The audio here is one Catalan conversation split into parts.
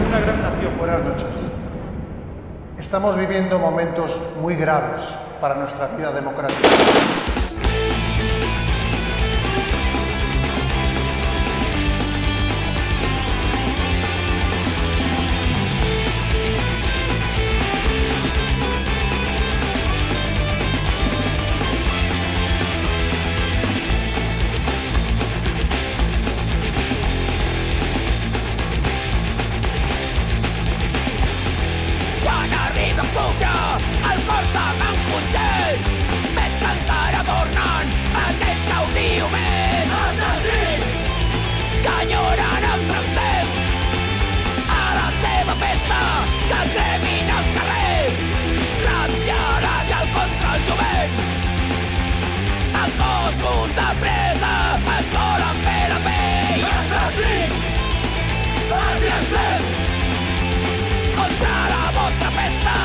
Una gran nación, buenas noches. Estamos viviendo momentos muy graves para nuestra vida democrática. El cor se m'encongeix, veig que encara tornen aquells que odio més. Assassins que enyoren el trastem a la seva festa, que cremin els carrers, ratllada i el contra el jovent. Els gossos de presa es volen fer la pell. Assassins antiestem contra la vostra festa,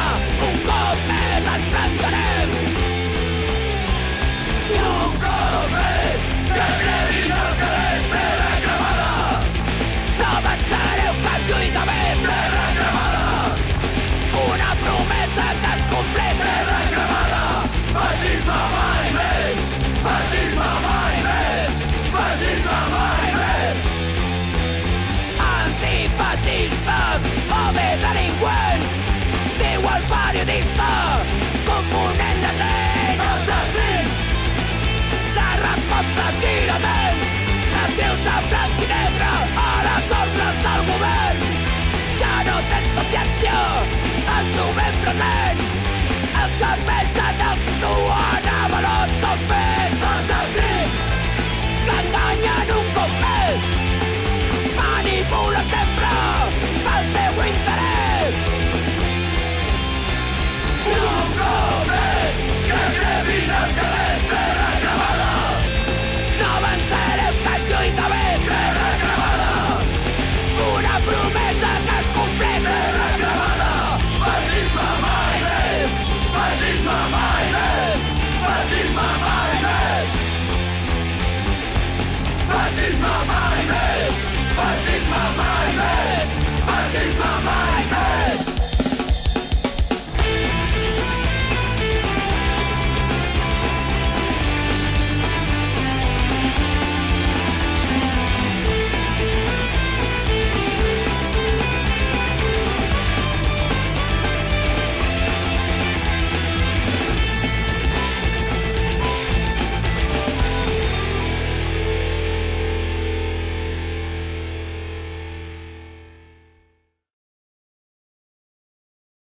un cop més ens plantarem. I un cop més que cremin els carrers, terra cremada. No pensareu que em lluita més, terra cremada. Una promesa que es compleix, terra cremada. Feixisme mai més, feixisme mai més, feixisme mai més. Antifeixistes o bé delinqüents, diu el periodista.